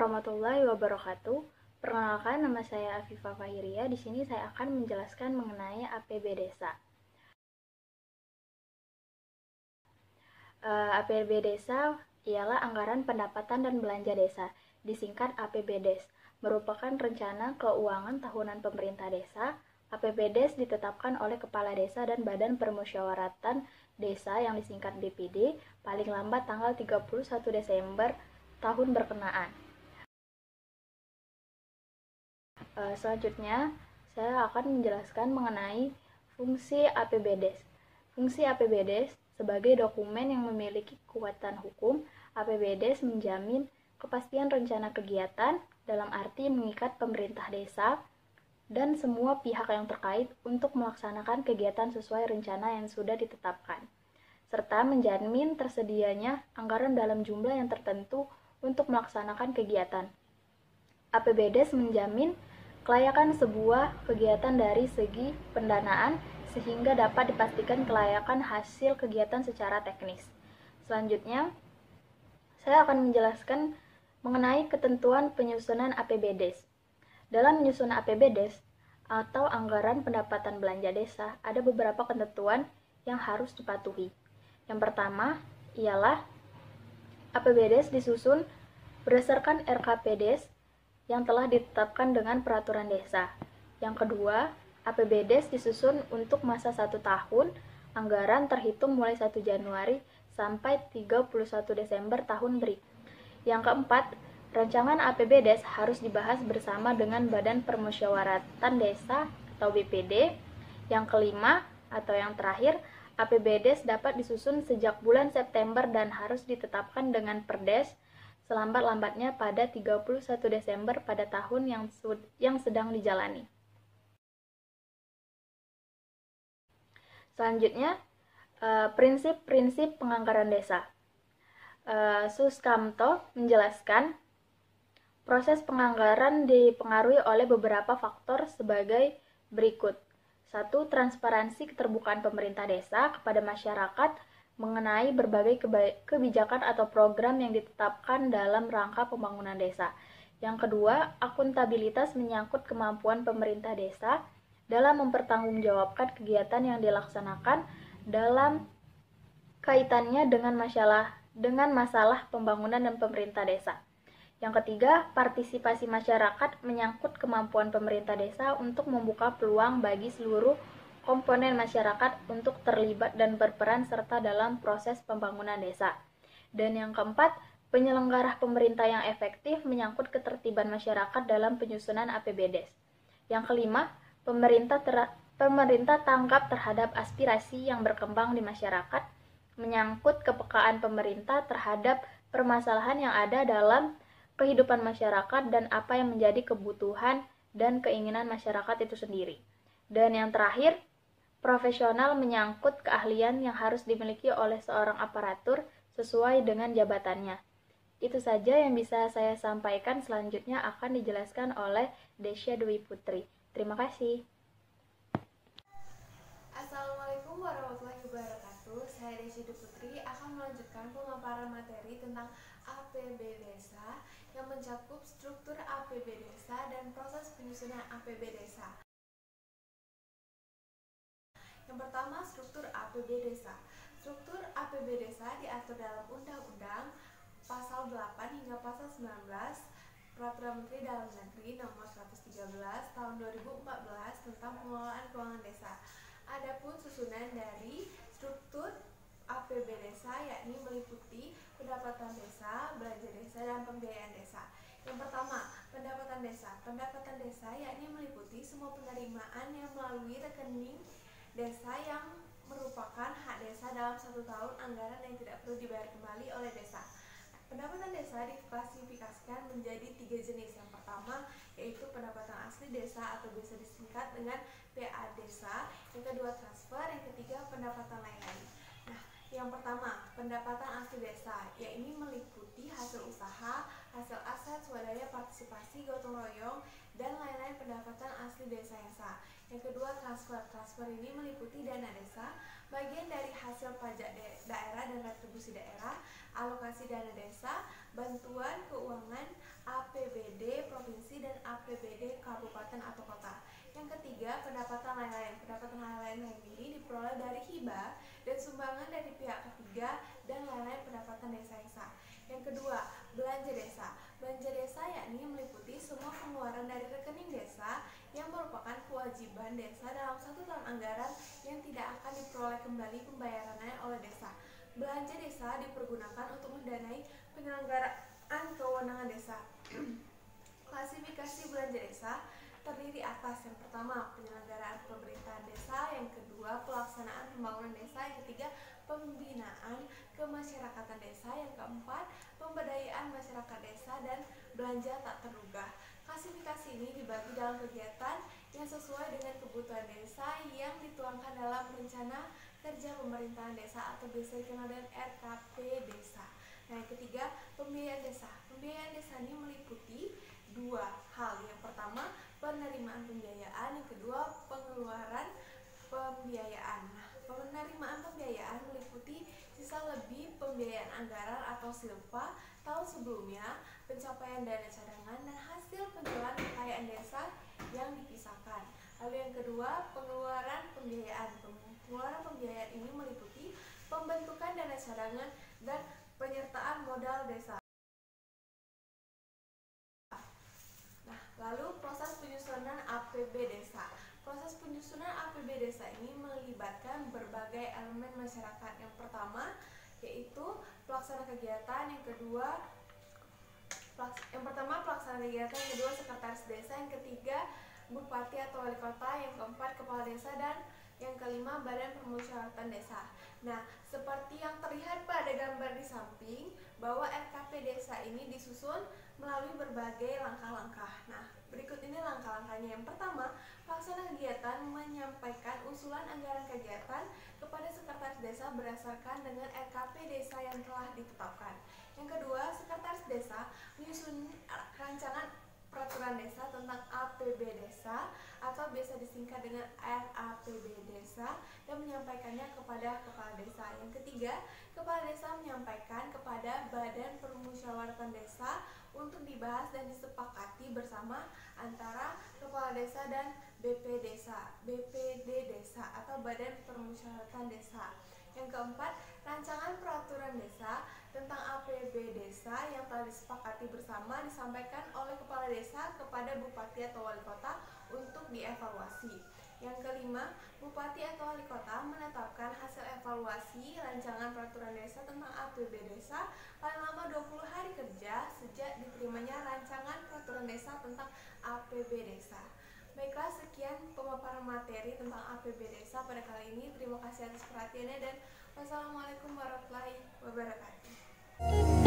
warahmatullahi wabarakatuh. Perkenalkan, nama saya Afifah Fahiria. Di sini saya akan menjelaskan mengenai APB Desa. APB Desa ialah Anggaran Pendapatan dan Belanja Desa, disingkat APBDes, merupakan rencana keuangan tahunan pemerintah desa. APBDes ditetapkan oleh Kepala Desa dan Badan Permusyawaratan Desa yang disingkat BPD paling lambat tanggal 31 Desember tahun berkenaan. Selanjutnya, saya akan menjelaskan mengenai fungsi APBDes. Fungsi APBDes sebagai dokumen yang memiliki kekuatan hukum, APBDes menjamin kepastian rencana kegiatan dalam arti mengikat pemerintah desa dan semua pihak yang terkait untuk melaksanakan kegiatan sesuai rencana yang sudah ditetapkan, serta menjamin tersedianya anggaran dalam jumlah yang tertentu untuk melaksanakan kegiatan. APBDes menjamin kelayakan sebuah kegiatan dari segi pendanaan sehingga dapat dipastikan kelayakan hasil kegiatan secara teknis. Selanjutnya, saya akan menjelaskan mengenai ketentuan penyusunan APBDes. Dalam menyusun APBDes atau Anggaran Pendapatan Belanja Desa, ada beberapa ketentuan yang harus dipatuhi. Yang pertama ialah APBDes disusun berdasarkan RKPDes yang telah ditetapkan dengan peraturan desa. Yang kedua, APBDes disusun untuk masa 1 tahun, anggaran terhitung mulai 1 Januari sampai 31 Desember tahun berikutnya. Yang keempat, rancangan APBDes harus dibahas bersama dengan Badan Permusyawaratan Desa atau BPD. Yang kelima atau yang terakhir, APBDes dapat disusun sejak bulan September dan harus ditetapkan dengan Perdes selambat-lambatnya pada 31 Desember pada tahun yang sedang dijalani. Selanjutnya, prinsip-prinsip penganggaran desa. Suskamto menjelaskan proses penganggaran dipengaruhi oleh beberapa faktor sebagai berikut. 1. Transparansi keterbukaan pemerintah desa kepada masyarakat mengenai berbagai kebijakan atau program yang ditetapkan dalam rangka pembangunan desa. Yang kedua, akuntabilitas menyangkut kemampuan pemerintah desa dalam mempertanggungjawabkan kegiatan yang dilaksanakan dalam kaitannya dengan masalah pembangunan dan pemerintah desa. Yang ketiga, partisipasi masyarakat menyangkut kemampuan pemerintah desa untuk membuka peluang bagi seluruh komponen masyarakat untuk terlibat dan berperan serta dalam proses pembangunan desa. Dan yang keempat, penyelenggara pemerintah yang efektif menyangkut ketertiban masyarakat dalam penyusunan APBDes. Yang kelima, pemerintah tanggap terhadap aspirasi yang berkembang di masyarakat, menyangkut kepekaan pemerintah terhadap permasalahan yang ada dalam kehidupan masyarakat dan apa yang menjadi kebutuhan dan keinginan masyarakat itu sendiri. Dan yang terakhir, profesional menyangkut keahlian yang harus dimiliki oleh seorang aparatur sesuai dengan jabatannya. Itu saja yang bisa saya sampaikan. Selanjutnya akan dijelaskan oleh Desya Dwi Putri. Terima kasih. Assalamualaikum warahmatullahi wabarakatuh. Saya Desya Dwi Putri akan melanjutkan pemaparan materi tentang APB Desa yang mencakup struktur APB Desa dan proses penyusunan APB Desa. Yang pertama, struktur APB Desa. Struktur APB Desa diatur dalam Undang-Undang Pasal 8 hingga Pasal 19 Peraturan Menteri Dalam Negeri Nomor 113 Tahun 2014 tentang pengelolaan keuangan desa. Adapun susunan dari struktur APB Desa yakni meliputi pendapatan desa, belanja desa, dan pembiayaan desa. Yang pertama, pendapatan desa. Pendapatan desa yakni meliputi semua penerimaan yang melalui rekening desa yang merupakan hak desa dalam 1 tahun anggaran yang tidak perlu dibayar kembali oleh desa. Pendapatan desa diklasifikasikan menjadi 3 jenis. Yang pertama yaitu pendapatan asli desa atau biasa disingkat dengan PA desa. Yang kedua transfer. Yang ketiga pendapatan lain-lain. Nah, yang pertama pendapatan asli desa, yakni meliputi hasil usaha, hasil aset, swadaya, partisipasi, gotong royong, dan lain-lain pendapatan asli desa yang sah. Yang kedua transfer. Transfer ini meliputi dana desa, bagian dari hasil pajak daerah dan retribusi daerah, alokasi dana desa, bantuan keuangan, APBD provinsi dan APBD kabupaten atau kota. Yang ketiga, pendapatan lain-lain. Pendapatan lain-lain ini diperoleh dari hibah dan sumbangan dari pihak ketiga dan lain-lain pendapatan desa. Yang kedua, belanja desa. Belanja desa yakni meliputi semua pengeluaran dari rekening desa yang merupakan kewajiban desa dalam 1 tahun anggaran yang tidak akan diperoleh kembali pembayarannya oleh desa. Belanja desa dipergunakan untuk mendanai penyelenggaraan kewenangan desa. Klasifikasi belanja desa terdiri atas: yang pertama, penyelenggaraan pemerintahan desa, yang kedua, pelaksanaan pembangunan desa, yang ketiga, pembinaan kemasyarakatan desa, yang keempat, pemberdayaan masyarakat desa, dan belanja tak terduga. Klasifikasi ini dibagi dalam kegiatan yang sesuai dengan kebutuhan desa yang dituangkan dalam rencana kerja pemerintahan desa atau biasa dikenal dengan RKP desa. Nah, yang ketiga, pembiayaan desa. Pembiayaan desa ini meliputi 2 hal. Yang pertama, penerimaan pembiayaan, yang kedua, pengeluaran pembiayaan. Nah, penerimaan pembiayaan meliputi sisa lebih pembiayaan anggaran atau silpa tahun sebelumnya, pencapaian dana cadangan, dan hasil penjualan kekayaan desa yang dipisahkan. Lalu yang kedua, pengeluaran pembiayaan. Pengeluaran pembiayaan ini meliputi pembentukan dana cadangan dan penyertaan modal desa. Nah, lalu proses penyusunan APB desa. Proses penyusunan APB desa ini melibatkan berbagai elemen masyarakat. Yang pertama yaitu pelaksana kegiatan, yang kedua pelaksana kegiatan, yang kedua sekretaris desa, yang ketiga bupati atau wali kota, yang keempat kepala desa, dan yang kelima badan permusyawaratan desa. Nah, seperti yang terlihat pada gambar di samping, bahwa RKP desa ini disusun melalui berbagai langkah-langkah. Nah, berikut ini langkah-langkahnya. Yang pertama, pelaksana kegiatan menyampaikan usulan anggaran kegiatan kepada sekretaris desa berdasarkan dengan RKP desa yang telah ditetapkan. Yang kedua, sekretaris desa menyusun rancangan peraturan desa tentang APB desa atau biasa disingkat dengan RAPB desa dan menyampaikannya kepada kepala desa. Yang ketiga, kepala desa menyampaikan kepada badan permusyawaratan desa untuk dibahas dan disepakati bersama antara kepala desa dan BPD desa atau badan permusyawaratan desa. Yang keempat, rancangan peraturan desa tentang APB desa yang telah disepakati bersama disampaikan oleh kepala desa kepada bupati atau wali kota untuk dievaluasi. Yang kelima, bupati atau wali kota menetapkan hasil evaluasi rancangan peraturan desa tentang APB desa paling lama 20 hari kerja sejak diterimanya rancangan peraturan desa tentang APB desa. Baiklah, sekian pemaparan materi tentang APB desa pada kali ini. Terima kasih atas perhatiannya dan wassalamualaikum warahmatullahi wabarakatuh.